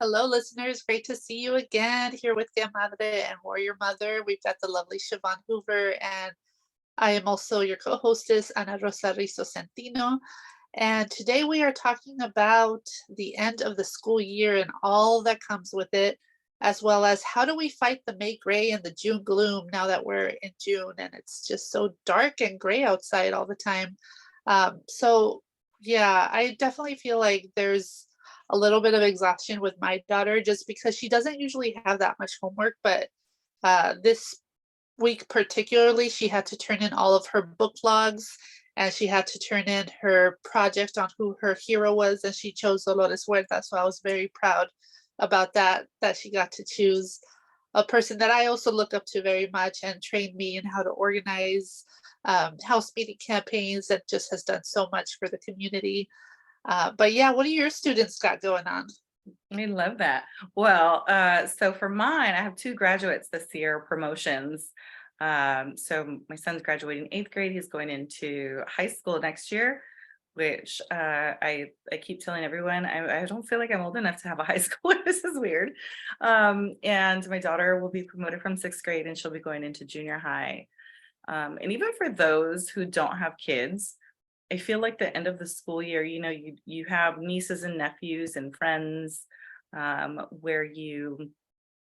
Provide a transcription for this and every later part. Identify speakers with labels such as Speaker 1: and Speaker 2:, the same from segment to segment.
Speaker 1: Hello, listeners. Great to see you again here with Tia Madre and Warrior Mother. We've got the lovely Siobhan Hoover, and I am also your co hostess, Ana Rosa Rizo Centino. And today we are talking about the end of the school year and all that comes with it, as well as how do we fight the May gray and the June gloom now that we're in June and it's just so dark and gray outside all the time. Yeah, I definitely feel like there's a little bit of exhaustion with my daughter just because she doesn't usually have that much homework, but this week particularly, she had to turn in all of her book logs and she had to turn in her project on who her hero was, and she chose Dolores Huerta. So I was very proud about that she got to choose a person that I also look up to very much and trained me in how to organize house meeting campaigns and just has done so much for the community. But yeah, what do your students got going on?
Speaker 2: I love that. Well, so for mine, I have two graduates this year, promotions. So my son's graduating eighth grade. He's going into high school next year, which I keep telling everyone I don't feel like I'm old enough to have a high school. This is weird. And my daughter will be promoted from sixth grade, and she'll be going into junior high. And even for those who don't have kids, I feel like the end of the school year, you have nieces and nephews and friends, where you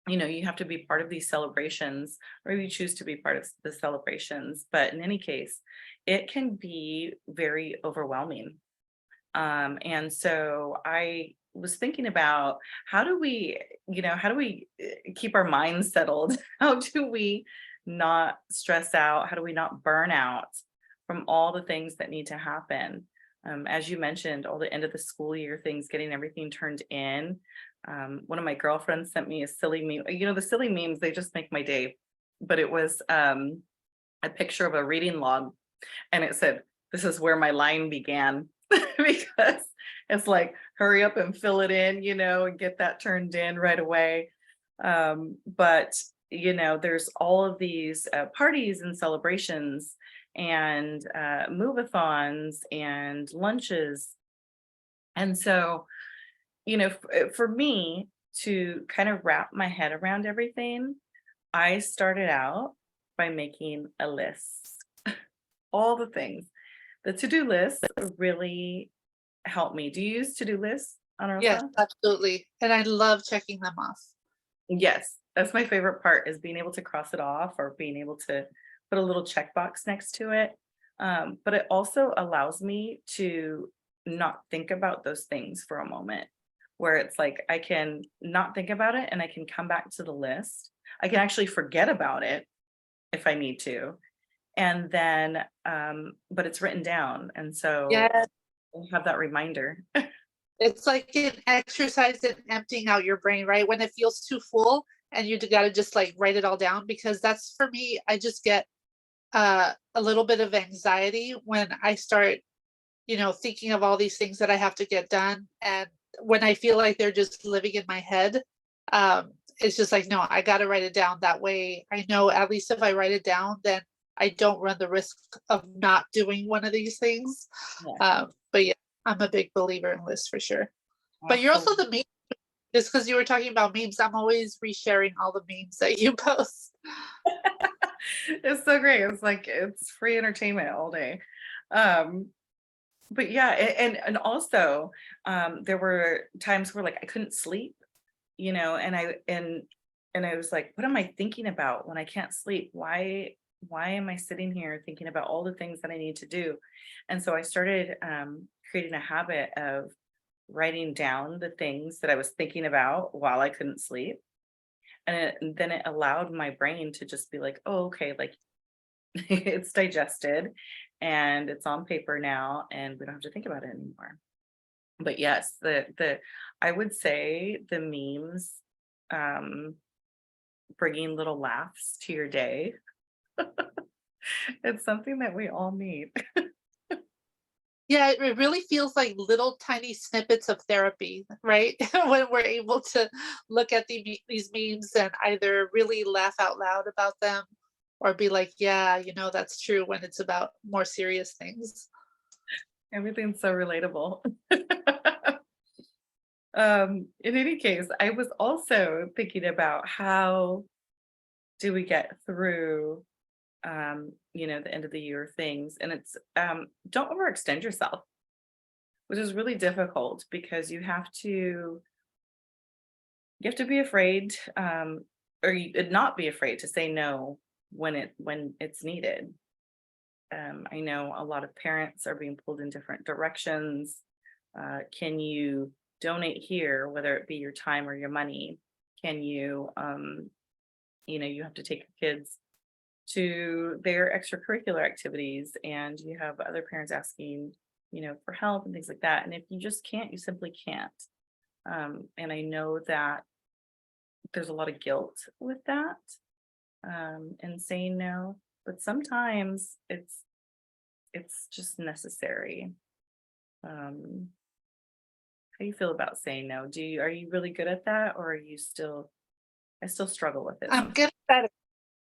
Speaker 2: have to be part of these celebrations, or you choose to be part of the celebrations. But in any case, it can be very overwhelming. And so I was thinking about how do we keep our minds settled? How do we not stress out? How do we not burn out from all the things that need to happen? As you mentioned, all the end of the school year things, getting everything turned in. One of my girlfriends sent me a silly meme. The silly memes, they just make my day. But it was a picture of a reading log, and it said, "This is where my line began." Because it's like, hurry up and fill it in, and get that turned in right away. But there's all of these parties and celebrations and move-a-thons and lunches. And so, for me to kind of wrap my head around everything, I started out by making a list, all the things. The to-do list really helped me. Do you use to-do lists,
Speaker 1: Yes,
Speaker 2: Onarosa?
Speaker 1: absolutely. And I love checking them off.
Speaker 2: Yes, that's my favorite part, is being able to cross it off or being able to put a little checkbox next to it. But it also allows me to not think about those things for a moment, where it's like I can not think about it and I can come back to the list. I can actually forget about it if I need to. And then, but it's written down. And so
Speaker 1: Yeah,
Speaker 2: I have that reminder.
Speaker 1: it's like an exercise in emptying out your brain, right? When it feels too full and you got to just like write it all down because that's for me, I just get a little bit of anxiety when I start, thinking of all these things that I have to get done. And when I feel like they're just living in my head, it's just like, no, I got to write it down. That way I know at least if I write it down, then I don't run the risk of not doing one of these things.
Speaker 2: Yeah,
Speaker 1: But yeah, I'm a big believer in lists for sure. But you're also
Speaker 2: absolutely.
Speaker 1: the meme, just because you were talking about memes, I'm always resharing all the memes that you post.
Speaker 2: It's so great. It's like it's free entertainment all day. Um, but yeah, and also there were times where like I couldn't sleep, and I was like, what am I thinking about when I can't sleep? Why am I sitting here thinking about all the things that I need to do? And so I started creating a habit of writing down the things that I was thinking about while I couldn't sleep. And then it allowed my brain to just be like, oh, okay, like it's digested and it's on paper now and we don't have to think about it anymore. But yes, the I would say the memes, um bringing little laughs to your day, it's something that we all need.
Speaker 1: Yeah, it really feels like little tiny snippets of therapy, right? When we're able to look at these memes and either really laugh out loud about them or be like, yeah, that's true when it's about more serious things.
Speaker 2: Everything's so relatable. In any case, I was also thinking about how do we get through the end of the year things. And it's don't overextend yourself, which is really difficult because you have to be afraid, not be afraid to say no when it's needed. I know a lot of parents are being pulled in different directions. Can you donate here, whether it be your time or your money? Can you, you have to take your kids to their extracurricular activities, and you have other parents asking, for help and things like that. And if you just can't, you simply can't. And I know that there's a lot of guilt with that, and saying no, but sometimes it's just necessary. Um, how do you feel about saying no? Are you really good at that, or are you still? I still struggle with it
Speaker 1: I'm
Speaker 2: sometimes.
Speaker 1: getting better.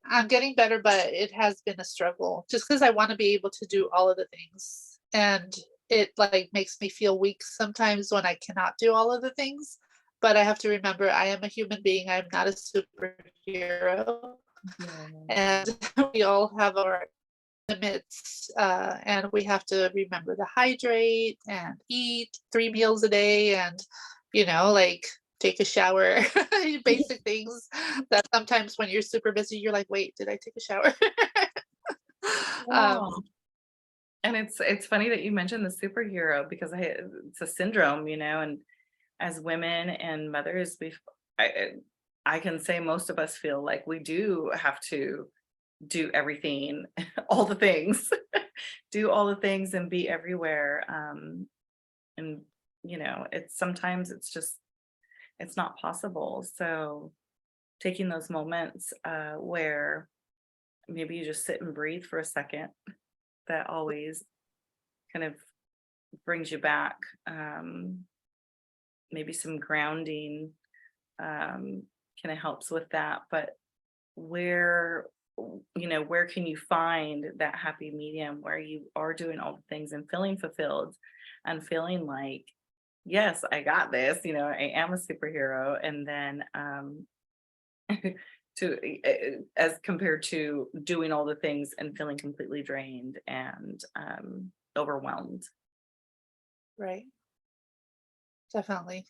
Speaker 1: I'm getting better, but it has been a struggle just because I want to be able to do all of the things. And it like makes me feel weak sometimes when I cannot do all of the things. But I have to remember I am a human being. I'm not a superhero.
Speaker 2: Yeah.
Speaker 1: And we all have our limits, and we have to remember to hydrate and eat 3 meals a day, and like take a shower. Basic things that sometimes when you're super busy, you're like, wait, did I take a shower? um,
Speaker 2: Yeah. And it's funny that you mentioned the superhero because it's a syndrome, and as women and mothers, I, I can say most of us feel like we do have to do everything, all the things, do all the things and be everywhere. And it's sometimes it's not possible. So taking those moments where maybe you just sit and breathe for a second, that always kind of brings you back. Um, Maybe some grounding kind of helps with that. But where where can you find that happy medium where you are doing all the things and feeling fulfilled and feeling like, yes, I got this, I am a superhero. And then as compared to doing all the things and feeling completely drained and overwhelmed.
Speaker 1: right, definitely.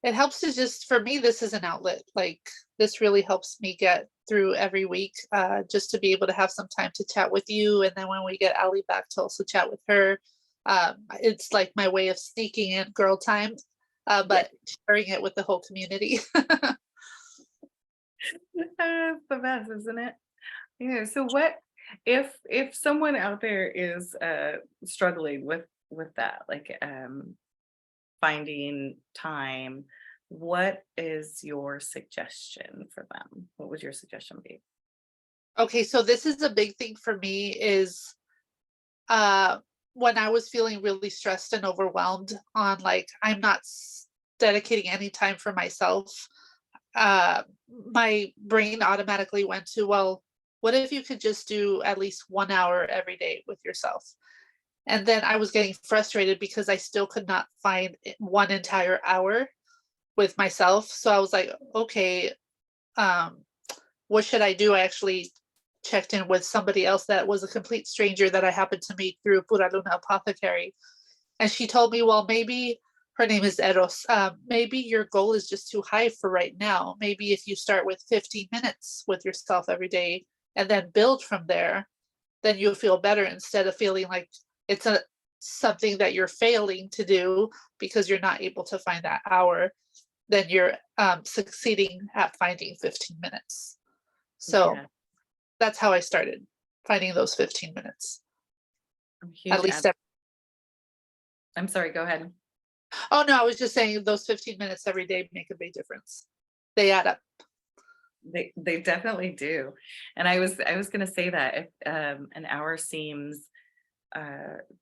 Speaker 1: It helps to just for me, this is an outlet. Like this really helps me get through every week, just to be able to have some time to chat with you. And then when we get Allie back to also chat with her, it's like my way of sneaking in girl time,
Speaker 2: Yeah.
Speaker 1: but sharing it with the whole community.
Speaker 2: It's the best, isn't it? Yeah. So what if someone out there is struggling with that, like finding time, what is your suggestion for them? What would your suggestion be?
Speaker 1: Okay, so this is a big thing for me is uh when I was feeling really stressed and overwhelmed on like I'm not dedicating any time for myself, uh, my brain automatically went to, well, what if you could just do at least 1 hour every day with yourself? And then I was getting frustrated because I still could not find one entire hour with myself. So I was like, okay, um, what should I do? I actually checked in with somebody else that was a complete stranger that I happened to meet through Pura Luna Apothecary. And she told me, well, maybe her name is Eros. Maybe your goal is just too high for right now. Maybe if you start with 15 minutes with yourself every day and then build from there, then you'll feel better instead of feeling like it's a something that you're failing to do because you're not able to find that hour. Then you're succeeding at finding 15 minutes. So
Speaker 2: Yeah,
Speaker 1: that's how I started finding those 15 minutes
Speaker 2: I'm
Speaker 1: at
Speaker 2: huge
Speaker 1: least.
Speaker 2: I'm sorry, go ahead.
Speaker 1: Oh, no, I was just saying those 15 minutes every day make a big difference. They add up.
Speaker 2: They definitely do. And I was gonna say that if an hour seems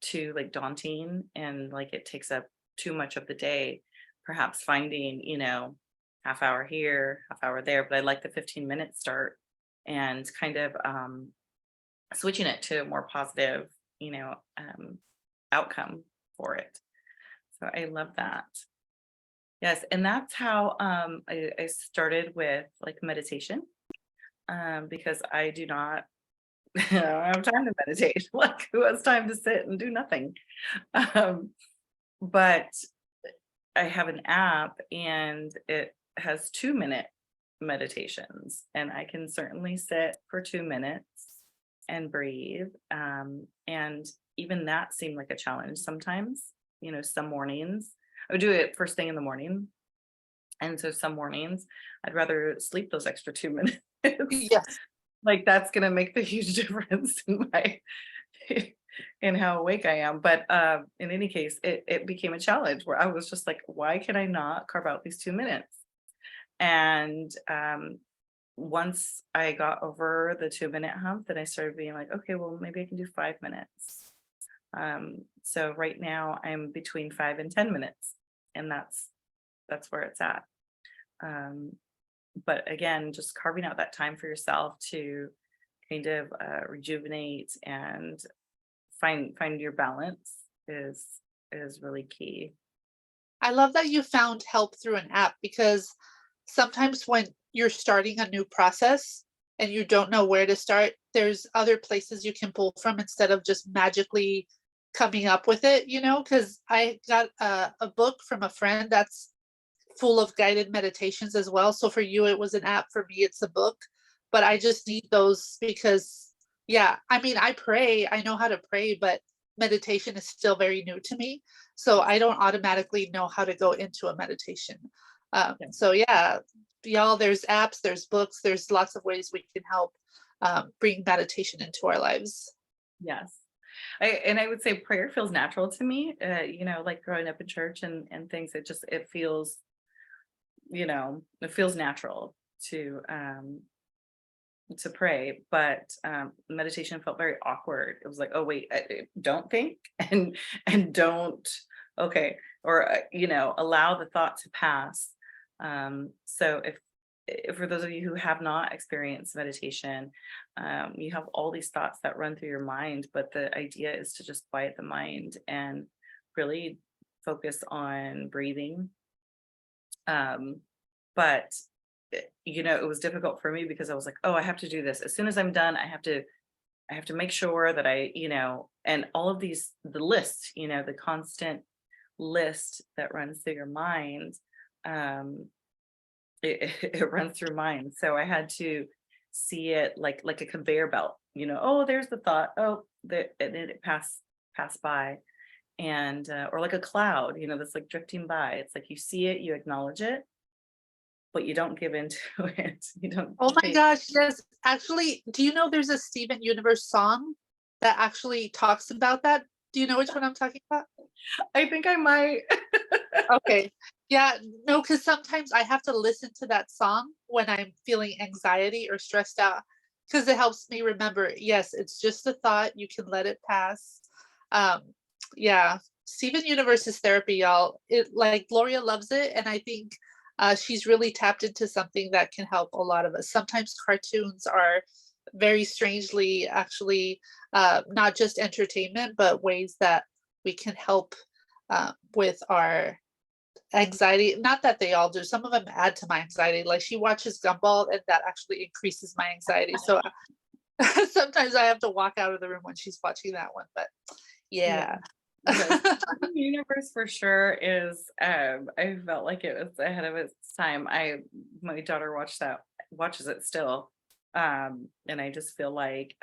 Speaker 2: too like daunting and like it takes up too much of the day, perhaps finding, half hour here, half hour there, but I like the 15-minute start and kind of switching it to a more positive, outcome for it. So I love that. Yes, and that's how I started with like meditation, because I do not I don't have time to meditate. Like, who has time to sit and do nothing? Um, but I have an app and it has 2-minute meditations, and I can certainly sit for 2 minutes and breathe. And even that seemed like a challenge sometimes. Some mornings I would do it first thing in the morning. And so some mornings I'd rather sleep those extra 2 minutes.
Speaker 1: Yes.
Speaker 2: Like that's gonna make the huge difference in my in how awake I am. But in any case, it became a challenge where I was just like, why can I not carve out these 2 minutes? And once I got over the 2-minute hump, then I started being like, okay, well, maybe I can do 5 minutes. So right now I'm between 5 and 10 minutes, and that's where it's at. Um, but again, just carving out that time for yourself to kind of rejuvenate and find your balance is really key.
Speaker 1: I love that you found help through an app because sometimes when you're starting a new process and you don't know where to start, there's other places you can pull from instead of just magically coming up with it, because I got a book from a friend that's full of guided meditations as well. So for you, it was an app. For me, it's a book. But I just need those because, yeah, I mean, I pray, I know how to pray, but meditation is still very new to me. So I don't automatically know how to go into a meditation.
Speaker 2: Yeah.
Speaker 1: So yeah, y'all, there's apps, there's books, there's lots of ways we can help bring meditation into our lives.
Speaker 2: Yes. And I would say prayer feels natural to me. Like growing up in church and things, it feels natural to pray, but meditation felt very awkward. It was like, oh wait, don't think and don't, okay, or allow the thought to pass. So if for those of you who have not experienced meditation, you have all these thoughts that run through your mind, but the idea is to just quiet the mind and really focus on breathing. Um, but it was difficult for me because I was like, oh, I have to do this as soon as I'm done. I have to make sure that and all of the list, the constant list that runs through your mind. um it runs through mine, so I had to see it like a conveyor belt. Oh, there's the thought, oh, and then it pass by. And or like a cloud, that's like drifting by. It's like you see it, you acknowledge it, but you don't give into it. You don't
Speaker 1: Oh my
Speaker 2: pay.
Speaker 1: gosh, yes. Actually, do you know there's a Steven Universe song that actually talks about that? Do you know which one I'm talking about?
Speaker 2: I think I might.
Speaker 1: Okay. Yeah, no, because sometimes I have to listen to that song when I'm feeling anxiety or stressed out because it helps me remember, yes, it's just a thought, you can let it pass. Um, yeah, Steven Universe's therapy, y'all. It like Gloria loves it, and I think she's really tapped into something that can help a lot of us. Sometimes cartoons are very strangely actually not just entertainment, but ways that we can help with our anxiety. Not that they all do. Some of them add to my anxiety. Like she watches Gumball, and that actually increases my anxiety. So sometimes I have to walk out of the room when she's watching that one. But
Speaker 2: Yeah.
Speaker 1: yeah.
Speaker 2: Yes. Steven Universe for sure is, I felt like it was ahead of its time. My daughter watches it still. And I just feel like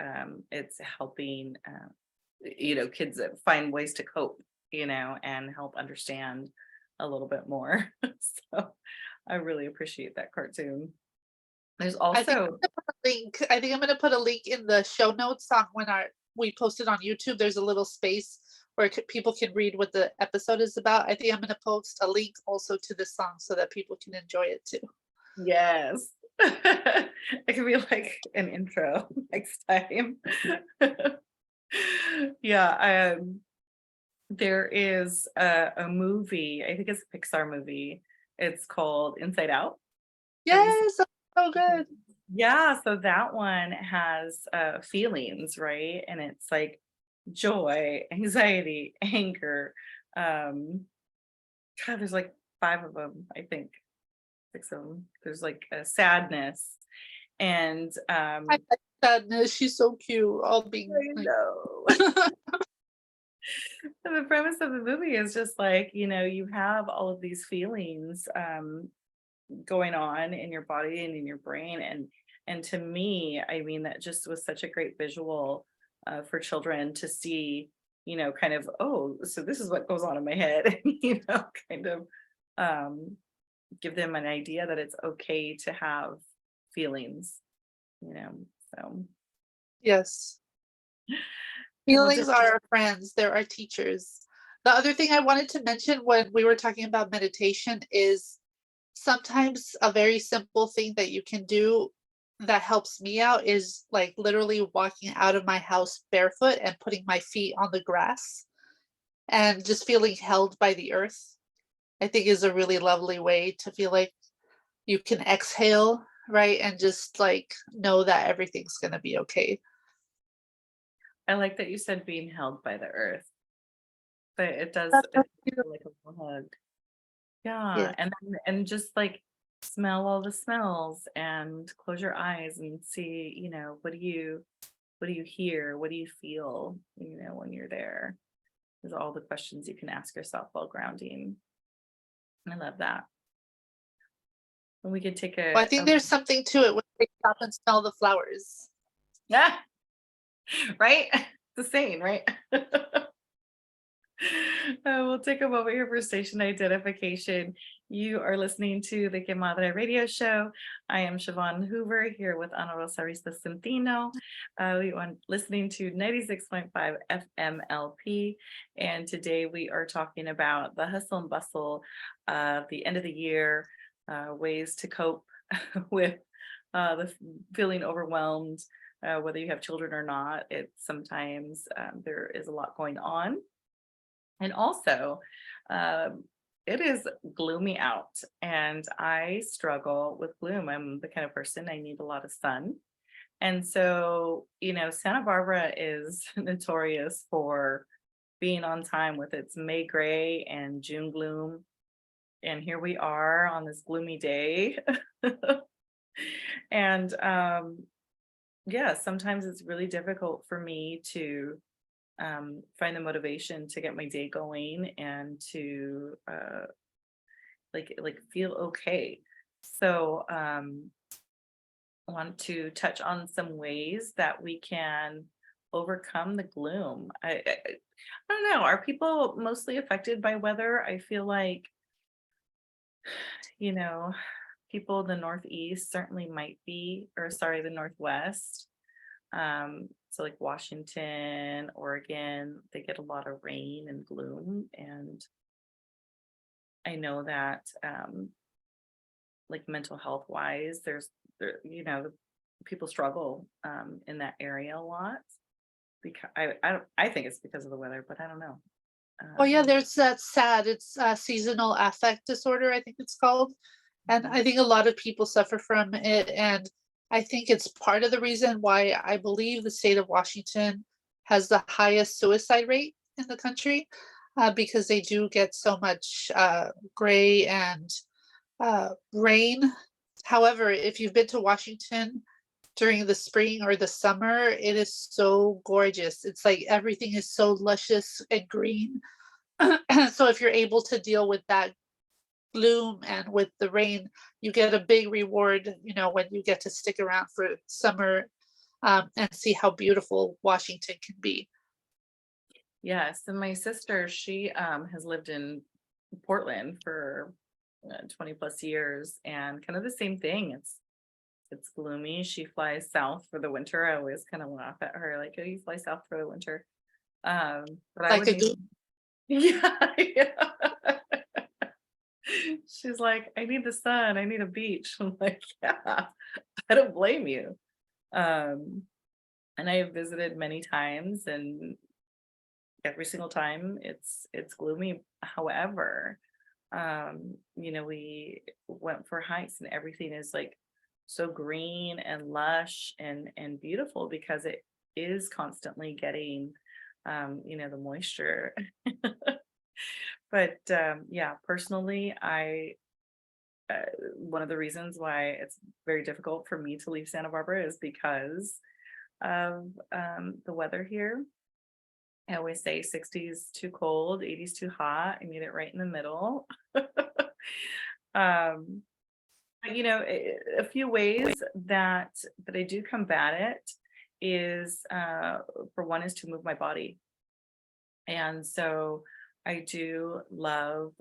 Speaker 2: it's helping kids that find ways to cope, and help understand a little bit more. So I really appreciate that cartoon. There's
Speaker 1: I think
Speaker 2: also
Speaker 1: I think I'm gonna put a link in the show notes on when our we post it on YouTube. There's a little space where people can read what the episode is about. I think I'm gonna post a link also to the song so that people can enjoy it too.
Speaker 2: yes. It could be like an intro next time. Yeah, there is a movie, I think it's a Pixar movie. It's called Inside Out. Have you seen
Speaker 1: Yes, so so
Speaker 2: it?
Speaker 1: good.
Speaker 2: Yeah, so that one has feelings, right? And it's like joy, anxiety, anger. Um, God, there's like 5 of them, I think, 6 of them. There's like a sadness and
Speaker 1: I like Sadness, she's so cute, all being
Speaker 2: I
Speaker 1: like
Speaker 2: know. And the premise of the movie is just like, you have all of these feelings going on in your body and in your brain. And to me, I mean, that just was such a great visual for children to see, kind of, oh, so this is what goes on in my head, kind of um, give them an idea that it's okay to have feelings, you know. So
Speaker 1: yes.
Speaker 2: well,
Speaker 1: Feelings are our friends, they're our teachers. The other thing I wanted to mention when we were talking about meditation is sometimes a very simple thing that you can do that helps me out is like literally walking out of my house barefoot and putting my feet on the grass and just feeling held by the earth. I think is a really lovely way to feel like you can exhale, right? And just like know that everything's going to be okay.
Speaker 2: I like that you said being held by the earth, but it does feel like a little hug. Yeah,
Speaker 1: Yes.
Speaker 2: and just like smell all the smells and close your eyes and see, what do you hear? What do you feel, when you're there? There's all the questions you can ask yourself while grounding. I love that. And we could take
Speaker 1: Well, I think there's something to it when they stop and smell the flowers.
Speaker 2: yeah, right? The saying, right? We'll take a moment here for station identification. You are listening to the Que Madre radio show. I am Siobhan Hoover here with Ana Rosa Rista Centino. We are listening to 96.5 FMLP. And today we are talking about the hustle and bustle of the end of the year, ways to cope with the feeling overwhelmed, whether you have children or not. It's sometimes there is a lot going on. And also, um, it is gloomy out, and I struggle with gloom. I'm the kind of person I need a lot of sun. And so, Santa Barbara is notorious for being on time with its May gray and June gloom. And here we are on this gloomy day. And yeah, sometimes it's really difficult for me to find the motivation to get my day going and to like feel okay. So I want to touch on some ways that we can overcome the gloom. I don't know. Are people mostly affected by weather? I feel like, you know, people in the Northeast certainly might be, or sorry, the Northwest. So like Washington, Oregon, they get a lot of rain and gloom. And I know that like mental health wise, people struggle in that area a lot because I think it's because of the weather, but I don't know.
Speaker 1: Oh yeah,
Speaker 2: Um,
Speaker 1: there's that SAD, it's seasonal affect disorder, I think it's called. And
Speaker 2: mhm.
Speaker 1: I think a lot of people suffer from it. And I think it's part of the reason why I believe the state of Washington has the highest suicide rate in the country, because they do get so much gray and rain. However, if you've been to Washington during the spring or the summer, it is so gorgeous. It's like everything is so luscious and green. So if you're able to deal with that gloom and with the rain, you get a big reward, when you get to stick around for summer, and see how beautiful Washington can be.
Speaker 2: Yes, and my sister, she has lived in Portland for 20 plus years and kind of the same thing. It's gloomy. She flies south for the winter. I always kind of laugh at her, like, oh, you fly south for the winter. But I
Speaker 1: Like a
Speaker 2: wouldn't
Speaker 1: good,
Speaker 2: even, yeah, yeah. She's like, I need the sun, I need a beach. I'm like, yeah, I don't blame you. Um, and I have visited many times and every single time it's gloomy. However, we went for hikes and everything is like so green and lush and beautiful because it is constantly getting the moisture. But yeah, personally, uh, one of the reasons why it's very difficult for me to leave Santa Barbara is because of the weather here. I always say 60s too cold, 80s too hot. I need it right in the middle. um, but, a few ways that I do combat it is, for one, is to move my body. And so I do love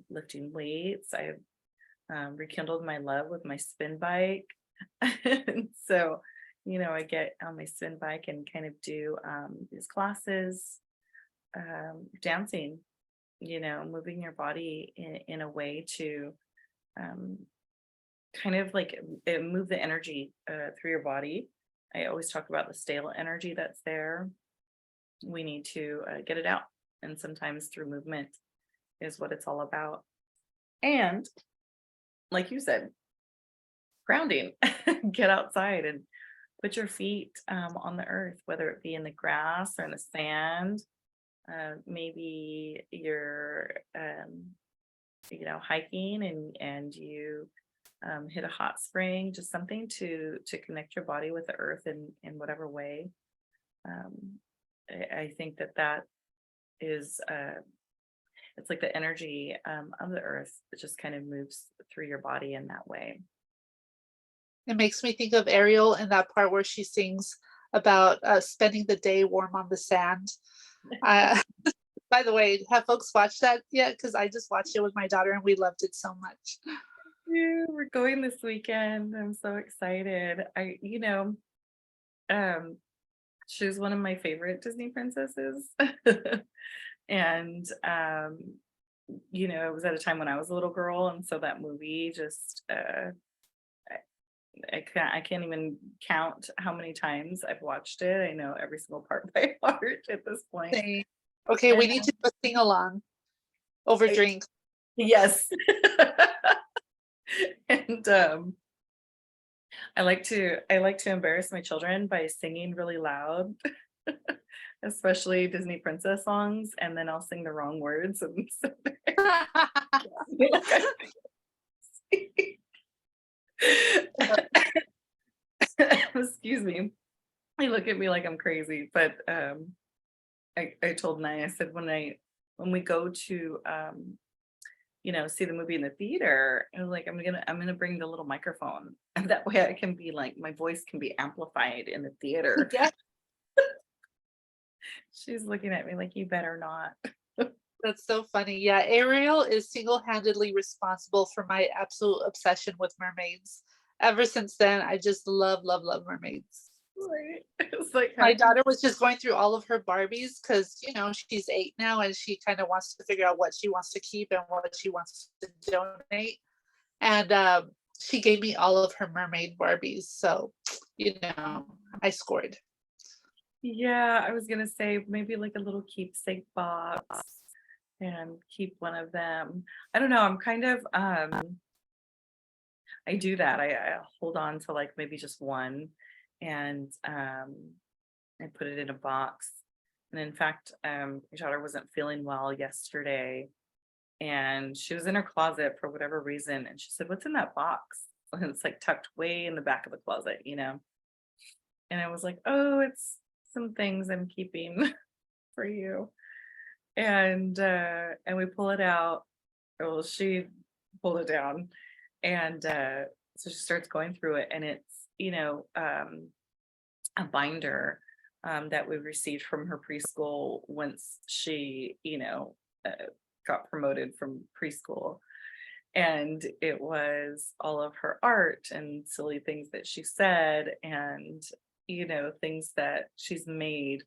Speaker 2: lifting weights. I've rekindled my love with my spin bike. And so, I get on my spin bike and kind of do these classes, dancing, moving your body in a way to um, kind of like move the energy through your body. I always talk about the stale energy that's there. We need to get it out. And sometimes through movement is what it's all about. And like you said, grounding, get outside and put your feet on the earth, whether it be in the grass or in the sand. Maybe you're, hiking and you hit a hot spring, just something to connect your body with the earth in whatever way. Um, I think that is it's like the energy of the earth that just kind of moves through your body in that way.
Speaker 1: It makes me think of Ariel in that part where she sings about spending the day warm on the sand. Uh, by the way, have folks watched that yet? Because I just watched it with my daughter and we loved it so much.
Speaker 2: Yeah, we're going this weekend. I'm so excited. Um, she was one of my favorite Disney princesses. And it was at a time when I was a little girl, and so that movie just I can't even count how many times I've watched it. I know every single part by heart at this point.
Speaker 1: Same. Okay, we
Speaker 2: And
Speaker 1: need to do a sing along over
Speaker 2: I,
Speaker 1: drinks.
Speaker 2: yes. And I like to embarrass my children by singing really loud, especially Disney princess songs, and then I'll sing the wrong words and so they look at me. Excuse me. They look at me like I'm crazy, but I told Nye, I said when we go to see the movie in the theater, I was like, I'm gonna bring the little microphone, and that way I can be like my voice can be amplified in the theater.
Speaker 1: Yeah,
Speaker 2: She's looking at me like you better not.
Speaker 1: that's so funny. Yeah, Ariel is single-handedly responsible for my absolute obsession with mermaids. Ever since then, I just love, love, love mermaids.
Speaker 2: Right. It's like
Speaker 1: My
Speaker 2: how
Speaker 1: daughter was just going through all of her Barbies because, she's 8 now and she kind of wants to figure out what she wants to keep and what she wants to donate. And she gave me all of her mermaid Barbies. So, I scored.
Speaker 2: yeah, I was gonna say maybe like a little keepsake box and keep one of them. I don't know. I'm kind of I do that. I hold on to like maybe just one and I put it in a box. And in fact, my daughter wasn't feeling well yesterday and she was in her closet for whatever reason. And she said, "What's in that box?" And it's like tucked way in the back of the closet. And I was like, "Oh, it's some things I'm keeping for you." And we pull it out. Well, she pulled it down. And so she starts going through it, and it's, a binder that we received from her preschool once she, got promoted from preschool. And it was all of her art and silly things that she said and, things that she's made.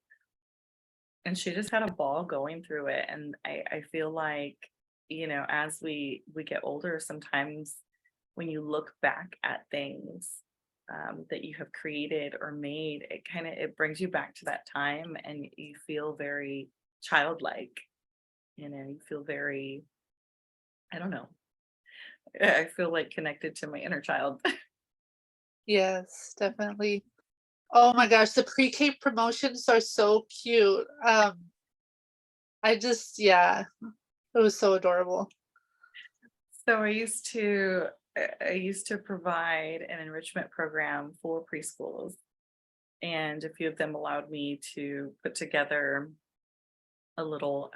Speaker 2: And she just had a ball going through it. And I feel like, as we get older, sometimes when you look back at things that you have created or made, it brings you back to that time and you feel very childlike. You feel very, I don't know. I feel like connected to my inner child.
Speaker 1: Yes, definitely. Oh my gosh, the pre-K promotions are so cute. I just, yeah. It was so adorable.
Speaker 2: So I used to provide an enrichment program for preschools, and a few of them allowed me to put together a little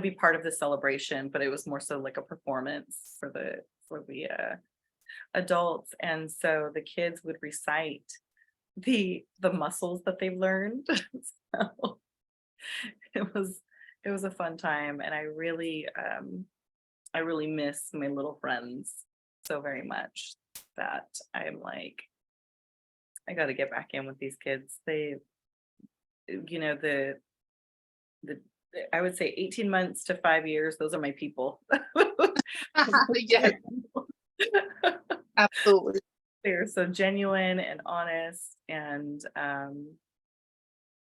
Speaker 2: be part of the celebration, but it was more so like a performance for the adults. And so the kids would recite the muscles that they've learned. So it was it was a fun time, and I really miss my little friends so very much that I'm like, I got to get back in with these kids. The the I would say 18 months to 5 years, those are my people.
Speaker 1: Yes, absolutely.
Speaker 2: They're so genuine and honest, and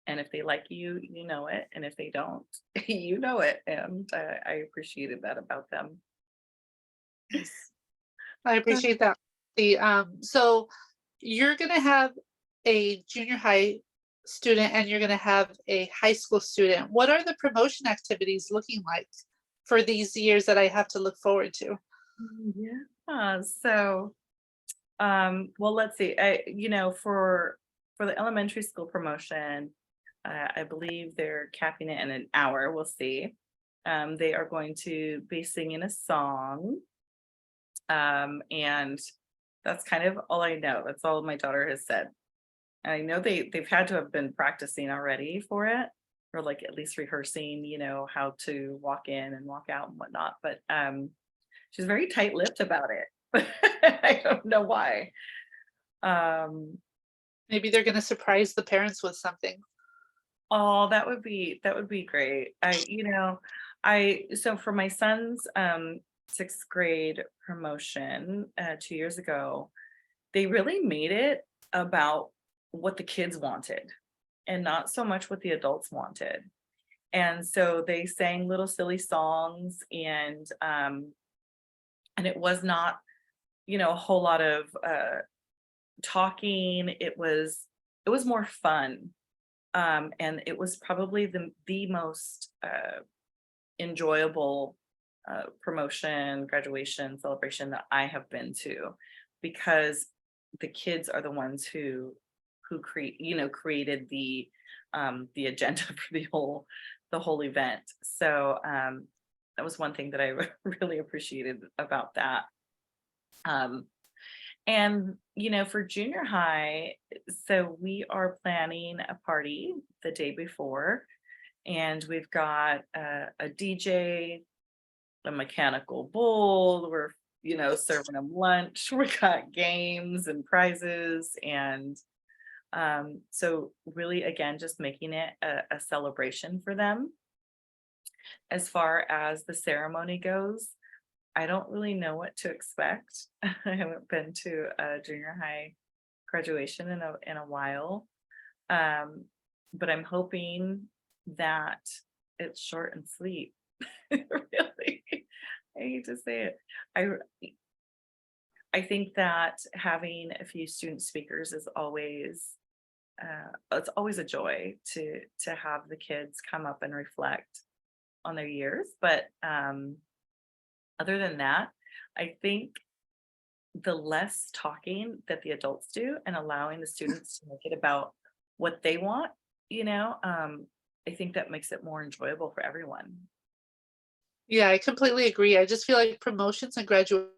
Speaker 2: if they like you, you know it, and if they don't, you know it, and I appreciated that about them.
Speaker 1: Yes. I appreciate that. So you're gonna have a junior high student and you're gonna have a high school student. What are the promotion activities looking like for these years that I have to look forward to?
Speaker 2: Yeah. Well, let's see. For the elementary school promotion, I believe they're capping it in an hour. We'll see. They are going to be singing a song. And that's kind of all I know. That's all my daughter has said. I know they've had to have been practicing already for it, or like at least rehearsing, how to walk in and walk out and whatnot. But she's very tight-lipped about it. I don't know why. Um,
Speaker 1: Maybe they're gonna surprise the parents with something.
Speaker 2: oh, that would be great. So for my son's sixth grade promotion 2 years ago, they really made it about what the kids wanted and not so much what the adults wanted. And so they sang little silly songs, and it was not, a whole lot of talking. It was more fun. And it was probably the most enjoyable promotion, graduation, celebration that I have been to, because the kids are the ones who created the agenda for the whole event. So that was one thing that I really appreciated about that. Um, and for junior high, so we are planning a party the day before, and we've got a DJ, a mechanical bull. We're serving them lunch. We got games and prizes, and so really, again, just making it a celebration for them. As far as the ceremony goes, I don't really know what to expect. I haven't been to a junior high graduation in a while. Um, but I'm hoping that it's short and sweet. Really. I hate to say it. I I think that having a few student speakers is always it's always a joy to have the kids come up and reflect on their years. But other than that, I think the less talking that the adults do and allowing the students to make it about what they want, you know, um, I think that makes it more enjoyable for everyone.
Speaker 1: Yeah, I completely agree. I just feel like promotions and graduations